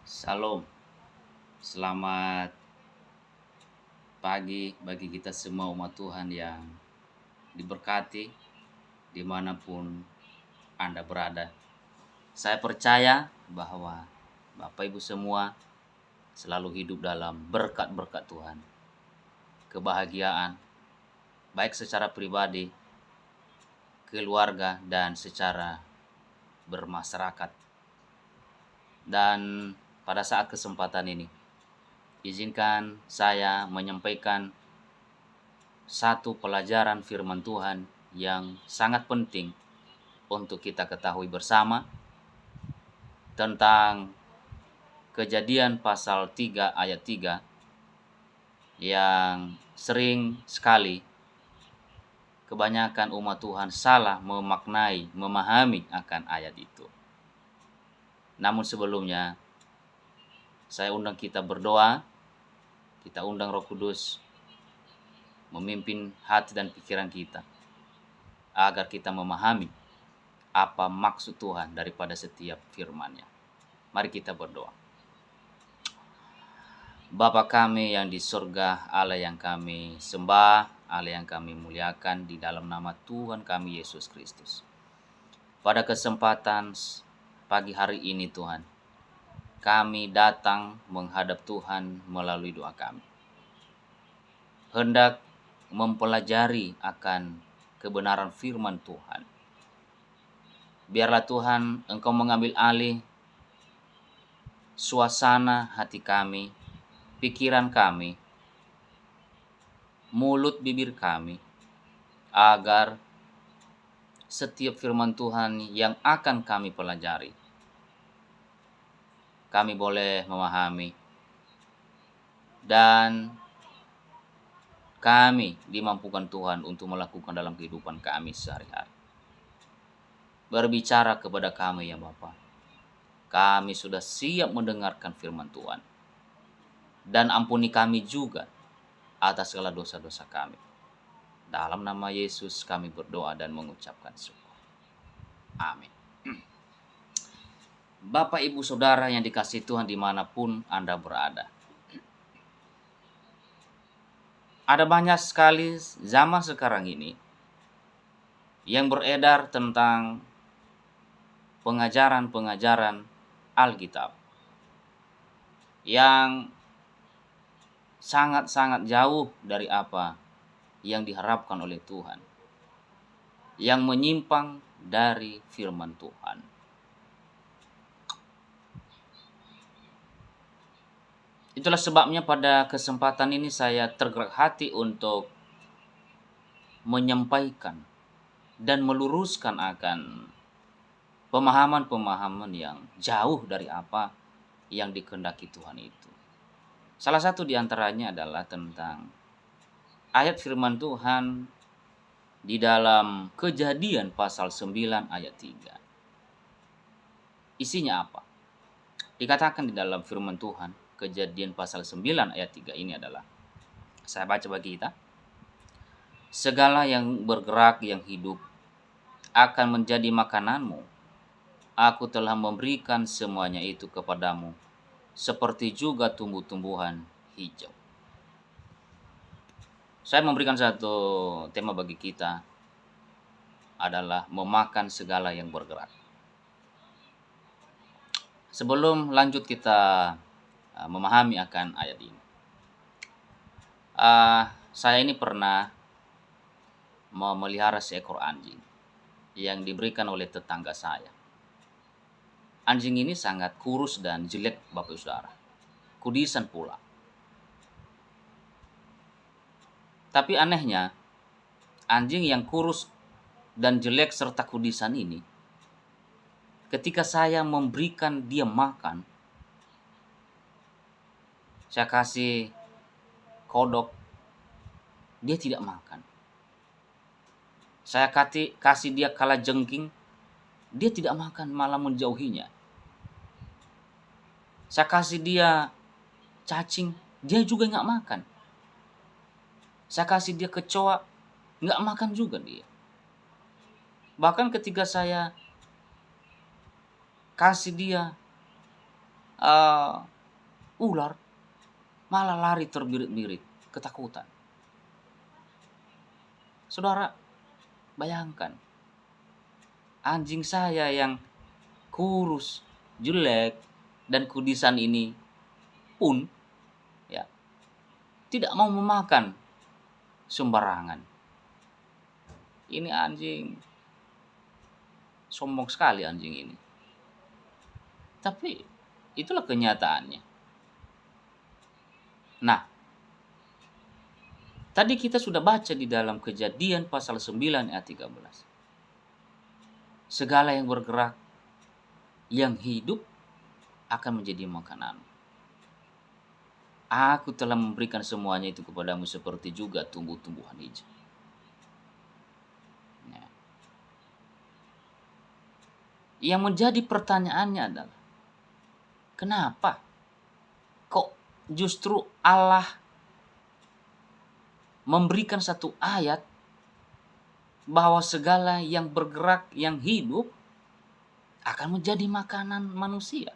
Salam, selamat pagi bagi kita semua umat Tuhan yang diberkati dimanapun Anda berada. Saya percaya bahwa Bapak Ibu semua selalu hidup dalam berkat-berkat Tuhan, kebahagiaan, baik secara pribadi, keluarga, dan secara bermasyarakat. Dan pada saat kesempatan ini, izinkan saya menyampaikan satu pelajaran firman Tuhan yang sangat penting untuk kita ketahui bersama tentang Kejadian pasal 3 ayat 3 yang sering sekali kebanyakan umat Tuhan salah memahami akan ayat itu. Namun sebelumnya saya undang kita berdoa, kita undang Roh Kudus memimpin hati dan pikiran kita agar kita memahami apa maksud Tuhan daripada setiap firman-Nya. Mari kita berdoa. Bapa kami yang di surga, Allah yang kami sembah, Allah yang kami muliakan di dalam nama Tuhan kami Yesus Kristus. Pada kesempatan pagi hari ini Tuhan, kami datang menghadap Tuhan melalui doa kami. Hendak mempelajari akan kebenaran firman Tuhan. Biarlah Tuhan Engkau mengambil alih suasana hati kami, pikiran kami, mulut bibir kami, agar setiap firman Tuhan yang akan kami pelajari, kami boleh memahami dan kami dimampukan Tuhan untuk melakukan dalam kehidupan kami sehari-hari. Berbicara kepada kami ya Bapa. Kami sudah siap mendengarkan firman Tuhan. Dan ampuni kami juga atas segala dosa-dosa kami. Dalam nama Yesus kami berdoa dan mengucapkan syukur. Amin. Bapak, Ibu, Saudara yang dikasihi Tuhan dimanapun Anda berada. Ada banyak sekali zaman sekarang ini yang beredar tentang pengajaran-pengajaran Alkitab yang sangat-sangat jauh dari apa yang diharapkan oleh Tuhan, yang menyimpang dari firman Tuhan. Itulah sebabnya pada kesempatan ini saya tergerak hati untuk menyampaikan dan meluruskan akan pemahaman-pemahaman yang jauh dari apa yang dikehendaki Tuhan itu. Salah satu di antaranya adalah tentang ayat firman Tuhan di dalam Kejadian pasal 9 ayat 3. Isinya apa? Dikatakan di dalam firman Tuhan, Kejadian pasal 9 ayat 3 ini adalah, saya baca bagi kita. Segala yang bergerak yang hidup akan menjadi makananmu. Aku telah memberikan semuanya itu kepadamu, seperti juga tumbuh-tumbuhan hijau. Saya memberikan satu tema bagi kita adalah memakan segala yang bergerak. Sebelum lanjut kita memahami akan ayat ini. Saya ini pernah memelihara seekor anjing yang diberikan oleh tetangga saya. Anjing ini sangat kurus dan jelek, Bapak Saudara. Kudisan pula. Tapi anehnya, anjing yang kurus dan jelek serta kudisan ini, ketika saya memberikan dia makan, saya kasih kodok, dia tidak makan. Saya kasih dia kalajengking, dia tidak makan, malah menjauhinya. Saya kasih dia cacing, dia juga nggak makan. Saya kasih dia kecoa, nggak makan juga dia. Bahkan ketika saya kasih dia eh, ular malah lari terbirit-birit, ketakutan. Saudara, bayangkan anjing saya yang kurus, jelek, dan kudisan ini pun ya tidak mau memakan sembarangan. Ini anjing sombong sekali anjing ini. Tapi itulah kenyataannya. Nah, tadi kita sudah baca di dalam Kejadian pasal 9 ayat 13. Segala yang bergerak, yang hidup akan menjadi makanan. Aku telah memberikan semuanya itu kepadamu seperti juga tumbuh-tumbuhan hijau. Ya. Yang menjadi pertanyaannya adalah, kenapa kok justru Allah memberikan satu ayat bahwa segala yang bergerak, yang hidup akan menjadi makanan manusia?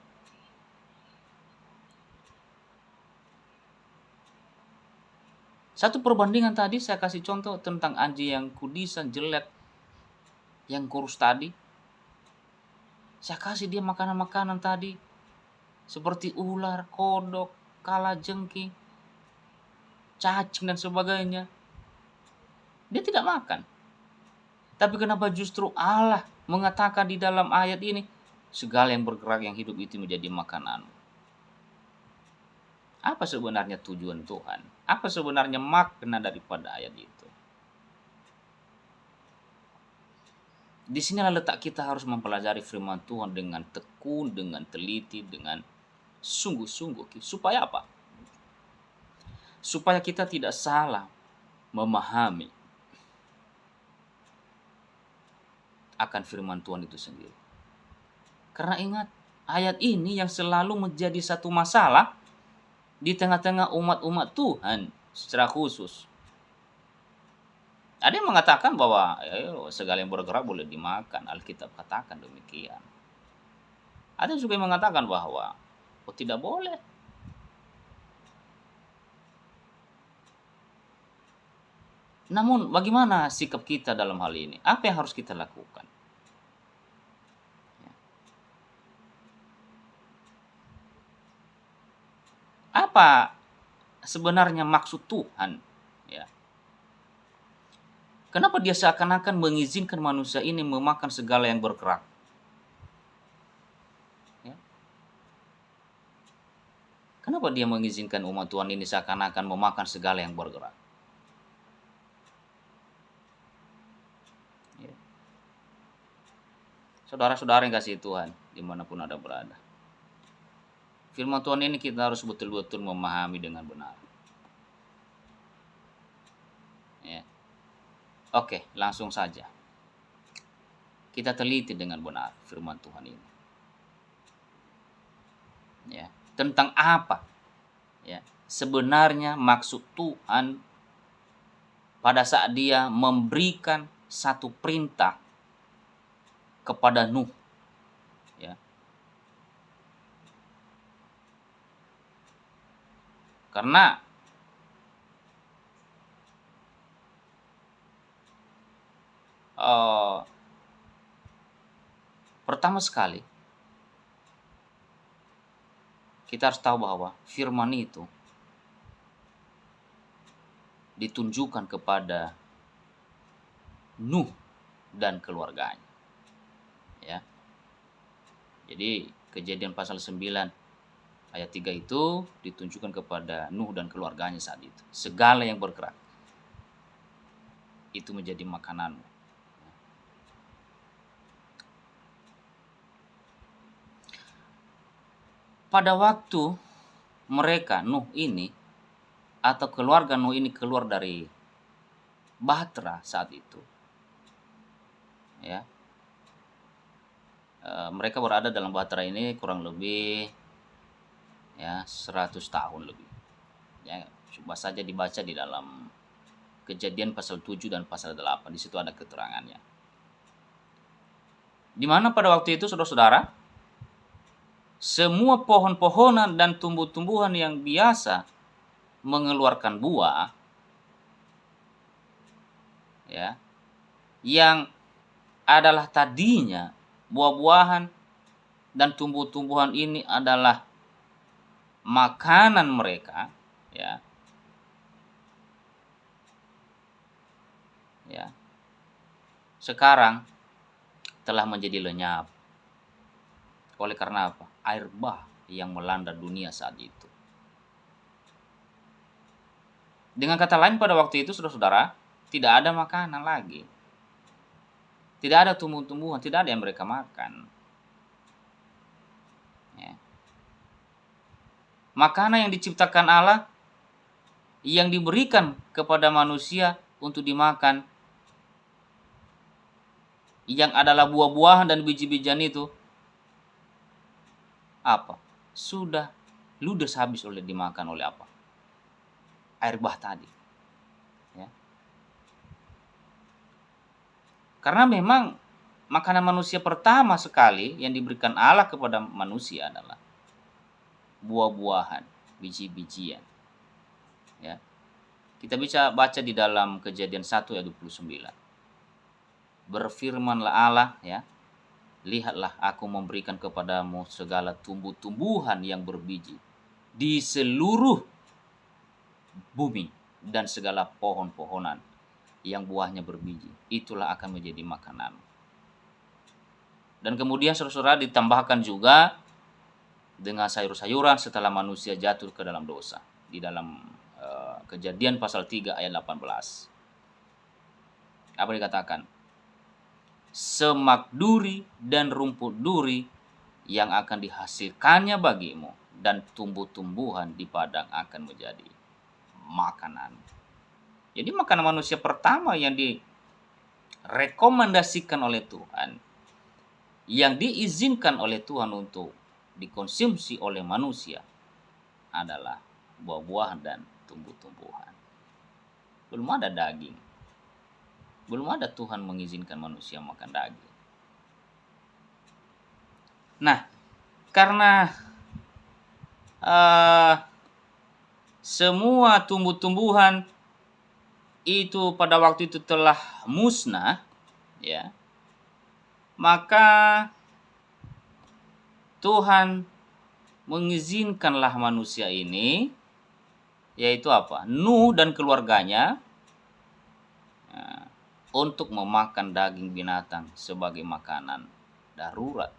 Satu perbandingan tadi saya kasih contoh tentang anjing yang kudisan, jelek, yang kurus tadi. Saya kasih dia makanan-makanan tadi seperti ular, kodok, kalajengking, cacing dan sebagainya. Dia tidak makan. Tapi kenapa justru Allah mengatakan di dalam ayat ini, segala yang bergerak, yang hidup itu menjadi makanan? Apa sebenarnya tujuan Tuhan? Apa sebenarnya makna daripada ayat itu? Di sinilah letak kita harus mempelajari firman Tuhan dengan tekun, dengan teliti, dengan sungguh-sungguh. Supaya apa? Supaya kita tidak salah memahami akan firman Tuhan itu sendiri. Karena ingat, ayat ini yang selalu menjadi satu masalah di tengah-tengah umat-umat Tuhan secara khusus. Ada yang mengatakan bahwa segala yang bergerak boleh dimakan, Alkitab katakan demikian. Ada juga yang mengatakan bahwa tidak boleh. Namun bagaimana sikap kita dalam hal ini? Apa yang harus kita lakukan? Apa sebenarnya maksud Tuhan? Ya. Kenapa dia seakan-akan mengizinkan manusia ini memakan segala yang bergerak? Ya. Kenapa dia mengizinkan umat Tuhan ini seakan-akan memakan segala yang bergerak? Ya. Saudara-saudara yang kasih Tuhan, dimanapun Anda berada. Firman Tuhan ini kita harus betul-betul memahami dengan benar. Ya. Oke, langsung saja. Kita teliti dengan benar firman Tuhan ini. Ya, tentang apa? Ya, sebenarnya maksud Tuhan pada saat dia memberikan satu perintah kepada Nuh. Ya. Karena pertama sekali kita harus tahu bahwa firman itu ditunjukkan kepada Nuh dan keluarganya. Ya. Jadi Kejadian pasal 9 ayat 3 itu ditunjukkan kepada Nuh dan keluarganya saat itu. Segala yang bergerak itu menjadi makananmu. Pada waktu mereka Nuh ini atau keluarga Nuh ini keluar dari bahtera saat itu, ya, mereka berada dalam bahtera ini kurang lebih 100 tahun lebih. Ya, coba saja dibaca di dalam Kejadian pasal 7 dan pasal 8, di situ ada keterangannya. Di mana pada waktu itu saudara-saudara semua pohon-pohonan dan tumbuh-tumbuhan yang biasa mengeluarkan buah, ya, yang adalah tadinya buah-buahan dan tumbuh-tumbuhan ini adalah makanan mereka, ya, ya, sekarang telah menjadi lenyap. Oleh karena apa? Air bah yang melanda dunia saat itu. Dengan kata lain, pada waktu itu saudara-saudara, tidak ada makanan lagi. Tidak ada tumbuh-tumbuhan, tidak ada yang mereka makan. Ya. Makanan yang diciptakan Allah, yang diberikan kepada manusia untuk dimakan, yang adalah buah-buahan dan biji-bijian itu, apa? Sudah ludes habis oleh dimakan oleh apa? Air bah tadi. Ya. Karena memang makanan manusia pertama sekali yang diberikan Allah kepada manusia adalah buah-buahan, biji-bijian. Ya. Kita bisa baca di dalam Kejadian 1 ayat 29. Berfirmanlah Allah, ya, lihatlah aku memberikan kepadamu segala tumbuh-tumbuhan yang berbiji di seluruh bumi dan segala pohon-pohonan yang buahnya berbiji. Itulah akan menjadi makanan. Dan kemudian saudara-saudara ditambahkan juga dengan sayur-sayuran setelah manusia jatuh ke dalam dosa. Di dalam Kejadian pasal 3 ayat 18. Apa dikatakan? Semak duri dan rumput duri yang akan dihasilkannya bagimu, dan tumbuh-tumbuhan di padang akan menjadi makanan. Jadi makanan manusia pertama yang direkomendasikan oleh Tuhan, yang diizinkan oleh Tuhan untuk dikonsumsi oleh manusia adalah buah-buahan dan tumbuh-tumbuhan. Belum ada daging. Belum ada Tuhan mengizinkan manusia makan daging. Nah, karena semua tumbuh-tumbuhan itu pada waktu itu telah musnah, ya, maka Tuhan mengizinkanlah manusia ini, yaitu apa? Nuh dan keluarganya, untuk memakan daging binatang sebagai makanan darurat.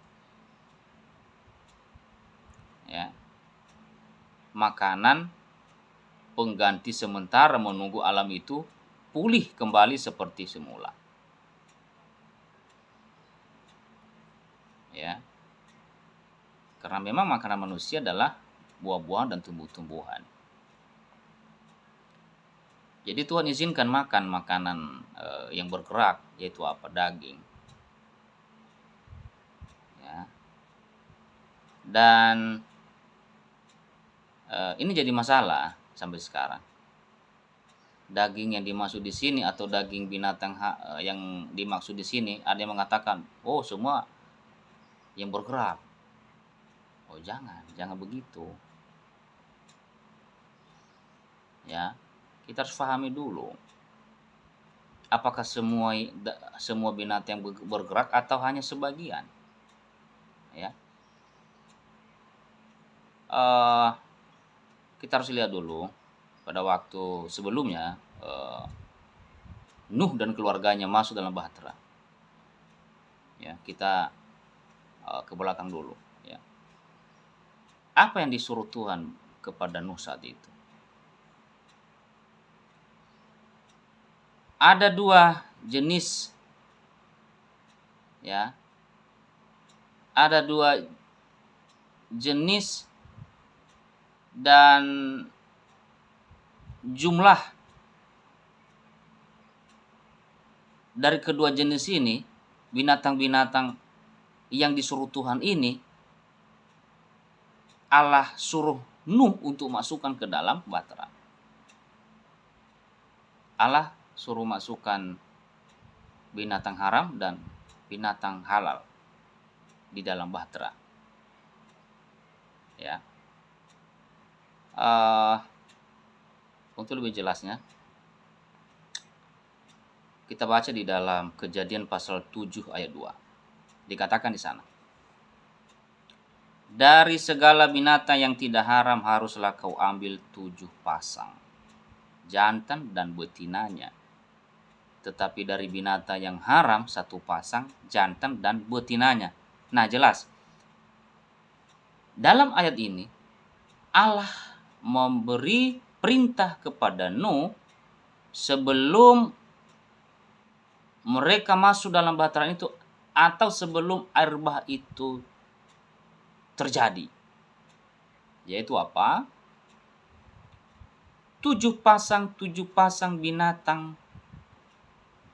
Ya. Makanan pengganti sementara menunggu alam itu pulih kembali seperti semula. Ya. Karena memang makanan manusia adalah buah-buahan dan tumbuh-tumbuhan. Jadi Tuhan izinkan makan makanan yang bergerak, yaitu apa? Daging. Ya. Dan ini jadi masalah sampai sekarang. Daging yang dimaksud di sini atau daging binatang yang dimaksud di sini, ada yang mengatakan, oh semua yang bergerak. Oh jangan begitu. Ya, kita harus pahami dulu. Apakah semua binatang yang bergerak atau hanya sebagian? Ya. Kita harus lihat dulu pada waktu sebelumnya Nuh dan keluarganya masuk dalam bahtera. Ya, kita ke belakang dulu. Ya. Apa yang disuruh Tuhan kepada Nuh saat itu? Ada dua jenis, ya. Ada dua jenis dan jumlah dari kedua jenis ini, binatang-binatang yang disuruh Tuhan ini, Allah suruh Nuh untuk masukkan ke dalam bahtera. Allah suruh masukkan binatang haram dan binatang halal di dalam bahtera. ya. Eh, untuk lebih jelasnya, kita baca di dalam Kejadian pasal 7 ayat 2. Dikatakan di sana, dari segala binatang yang tidak haram haruslah kau ambil 7 pasang, jantan dan betinanya. Tetapi dari binatang yang haram 1 pasang, jantan dan betinanya. Nah, jelas. Dalam ayat ini, Allah memberi perintah kepada Nuh sebelum mereka masuk dalam bahtera itu, atau sebelum air bah itu terjadi. Yaitu apa? 7 pasang binatang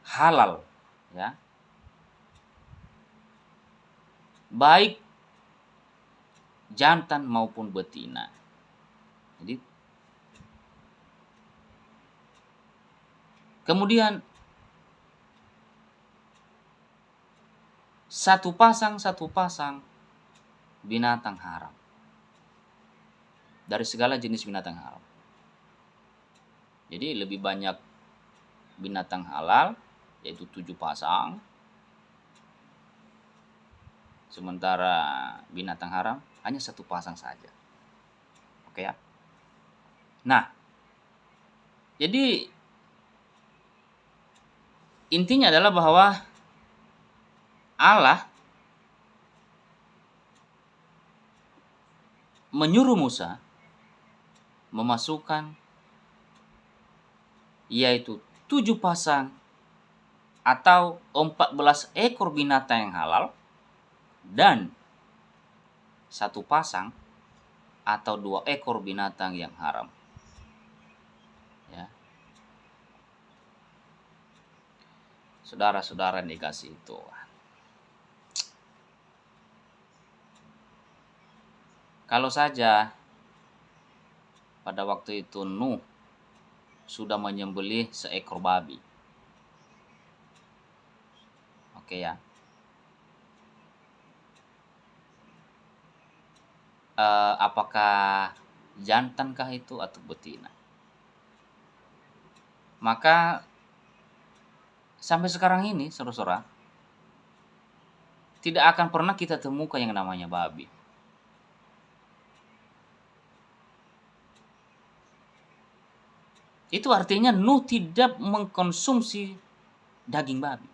halal, ya. Baik jantan maupun betina. Jadi kemudian satu pasang binatang haram. Dari segala jenis binatang haram. Jadi lebih banyak binatang halal, yaitu 7 pasang. Sementara binatang haram hanya 1 pasang saja. Oke ya. Nah, jadi intinya adalah bahwa Allah menyuruh Musa memasukkan yaitu 7 pasang atau 14 ekor binatang yang halal dan 1 pasang atau 2 ekor binatang yang haram. Ya. Saudara-saudara yang dikasihi Tuhan. Kalau saja pada waktu itu Nuh sudah menyembelih seekor babi. Oke ya. Apakah jantankah itu atau betina? Maka sampai sekarang ini, saudara-saudara, tidak akan pernah kita temukan yang namanya babi. Itu artinya Nuh tidak mengkonsumsi daging babi.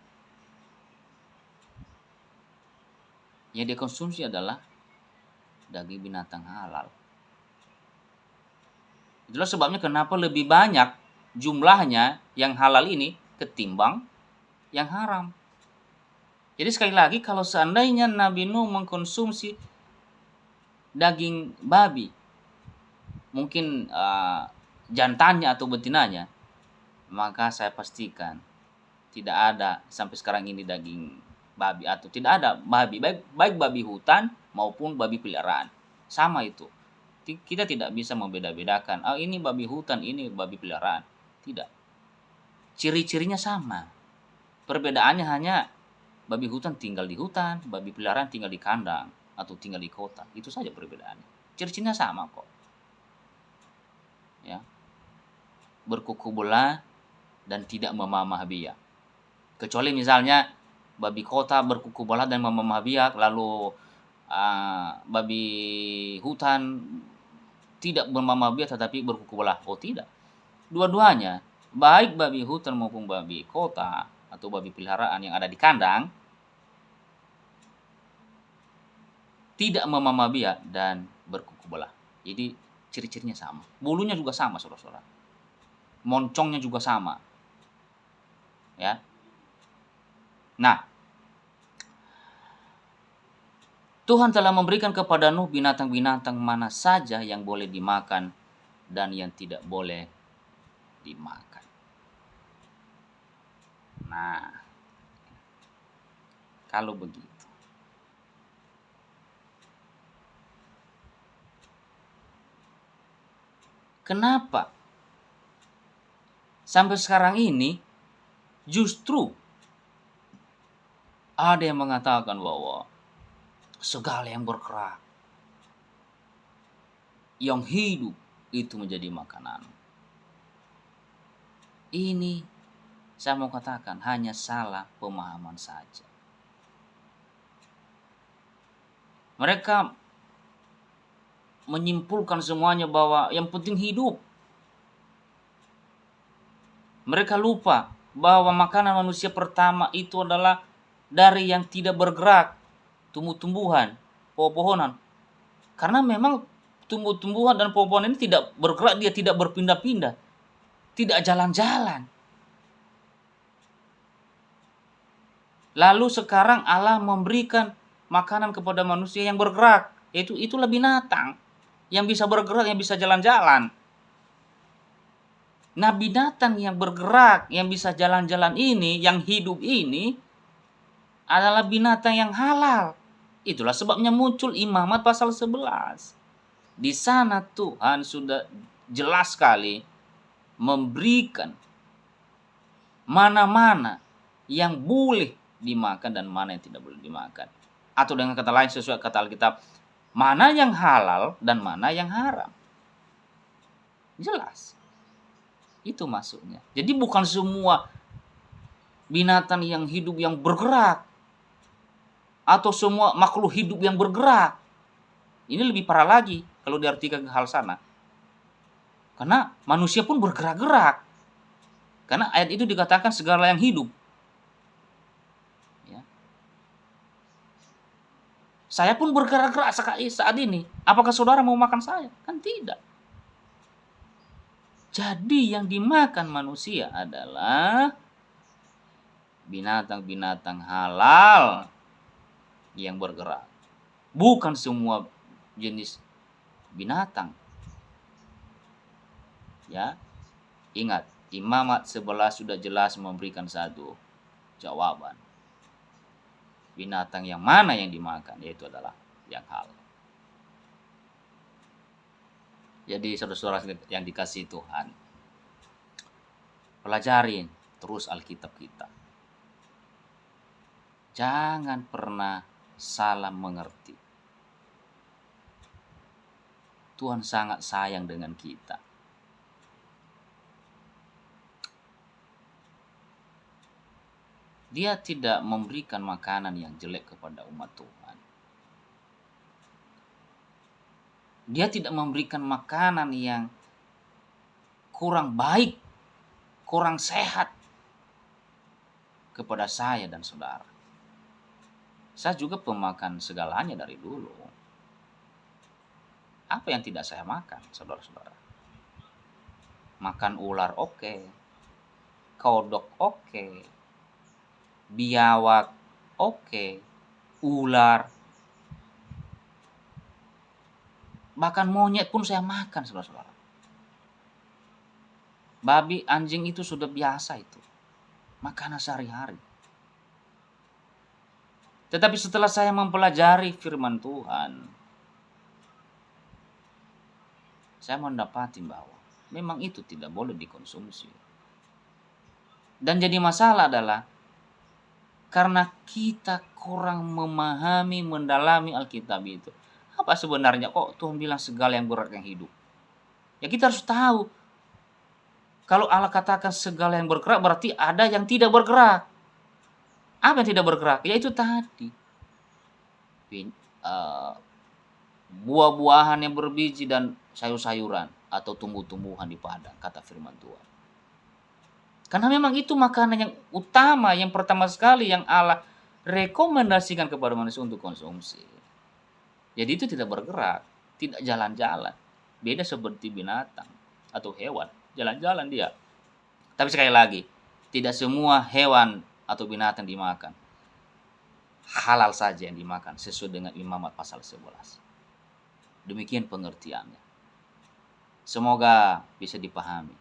Yang dikonsumsi adalah daging binatang halal. Itulah sebabnya kenapa lebih banyak jumlahnya yang halal ini ketimbang yang haram. Jadi sekali lagi, kalau seandainya Nabi Nuh mengkonsumsi daging babi, mungkin jantannya atau betinanya, maka saya pastikan tidak ada sampai sekarang ini daging babi, atau tidak ada babi, baik babi hutan maupun babi peliharaan. Sama itu. Kita tidak bisa membeda-bedakan, ini babi hutan, ini babi peliharaan. Tidak. Ciri-cirinya sama. Perbedaannya hanya babi hutan tinggal di hutan, babi peliharaan tinggal di kandang atau tinggal di kota. Itu saja perbedaannya. Ciri-cirinya sama kok. Ya. Berkuku bola dan tidak memamah biak. Kecuali misalnya babi kota berkuku bola dan memamah biak, lalu babi hutan tidak memamah biak tetapi berkuku bola. Oh tidak. Dua-duanya, baik babi hutan maupun babi kota atau babi peliharaan yang ada di kandang, tidak memamah biak dan berkuku bola. Jadi ciri-cirinya sama. Bulunya juga sama, saudara-saudara. Moncongnya juga sama. Ya. Nah, Tuhan telah memberikan kepada Nuh binatang-binatang mana saja yang boleh dimakan dan yang tidak boleh dimakan. Nah, kalau begitu, kenapa sampai sekarang ini justru ada yang mengatakan bahwa segala yang bergerak, yang hidup itu menjadi makanan. Ini saya mau katakan hanya salah pemahaman saja. Mereka menyimpulkan semuanya bahwa yang penting hidup. Mereka lupa bahwa makanan manusia pertama itu adalah dari yang tidak bergerak, tumbuh-tumbuhan, pohon-pohonan. Karena memang tumbuh-tumbuhan dan pohon-pohonan ini tidak bergerak, dia tidak berpindah-pindah, tidak jalan-jalan. Lalu sekarang Allah memberikan makanan kepada manusia yang bergerak, yaitu itulah binatang yang bisa bergerak, yang bisa jalan-jalan. Nah, binatang yang bergerak, yang bisa jalan-jalan ini, yang hidup ini adalah binatang yang halal. Itulah sebabnya muncul Imamat pasal 11. Di sana Tuhan sudah jelas sekali memberikan mana-mana yang boleh dimakan dan mana yang tidak boleh dimakan. Atau dengan kata lain sesuai kata Alkitab, mana yang halal dan mana yang haram. Jelas. Itu maksudnya. Jadi bukan semua binatang yang hidup yang bergerak atau semua makhluk hidup yang bergerak. Ini lebih parah lagi kalau diartikan ke hal sana. Karena manusia pun bergerak-gerak. Karena ayat itu dikatakan segala yang hidup. Ya. Saya pun bergerak-gerak saat ini. Apakah saudara mau makan saya? Kan tidak. Jadi yang dimakan manusia adalah binatang-binatang halal yang bergerak. Bukan semua jenis binatang. Ya. Ingat, Imamat 11 sudah jelas memberikan satu jawaban. Binatang yang mana yang dimakan, yaitu adalah yang halal. Jadi saudara-saudara yang dikasihi Tuhan, pelajarin terus Alkitab kita. Jangan pernah salah mengerti. Tuhan sangat sayang dengan kita. Dia tidak memberikan makanan yang jelek kepada umat Tuhan. Dia tidak memberikan makanan yang kurang baik, kurang sehat kepada saya dan saudara. Saya juga pemakan segalanya dari dulu. Apa yang tidak saya makan, saudara-saudara? Makan ular oke, kodok oke, biawak oke, ular, bahkan monyet pun saya makan, saudara-saudara. Babi, anjing itu sudah biasa itu. Makanan sehari-hari. Tetapi setelah saya mempelajari firman Tuhan, saya mendapati bahwa memang itu tidak boleh dikonsumsi. Dan jadi masalah adalah karena kita kurang memahami, mendalami Alkitab itu. Apa sebenarnya kok Tuhan bilang segala yang bergerak yang hidup? Ya kita harus tahu. Kalau Allah katakan segala yang bergerak berarti ada yang tidak bergerak. Apa yang tidak bergerak? Yaitu tadi. Buah-buahan yang berbiji dan sayur-sayuran atau tumbuh-tumbuhan di padang, kata firman Tuhan. Karena memang itu makanan yang utama, yang pertama sekali yang Allah rekomendasikan kepada manusia untuk konsumsi. Jadi itu tidak bergerak, tidak jalan-jalan. Beda seperti binatang atau hewan, jalan-jalan dia. Tapi sekali lagi, tidak semua hewan atau binatang dimakan. Halal saja yang dimakan sesuai dengan Imamat pasal 11. Demikian pengertiannya. Semoga bisa dipahami.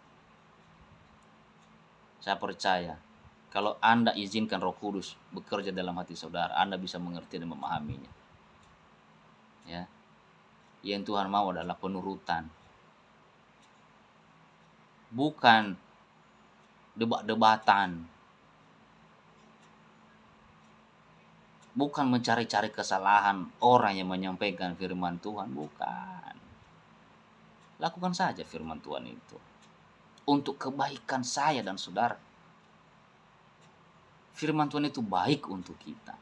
Saya percaya kalau Anda izinkan Roh Kudus bekerja dalam hati saudara, Anda bisa mengerti dan memahaminya. Ya. Yang Tuhan mau adalah penurutan. Bukan debat-debatan. Bukan mencari-cari kesalahan orang yang menyampaikan firman Tuhan, bukan. lakukan saja firman Tuhan itu. Untuk kebaikan saya dan saudara. Firman Tuhan itu baik untuk kita.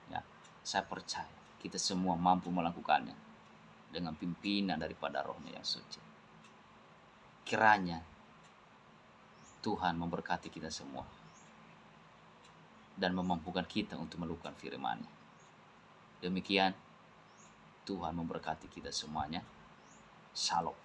Ya, saya percaya kita semua mampu melakukannya dengan pimpinan daripada Roh-Nya yang suci. Kiranya Tuhan memberkati kita semua dan memampukan kita untuk melakukan firman-Nya. Demikian, Tuhan memberkati kita semuanya. Shalom.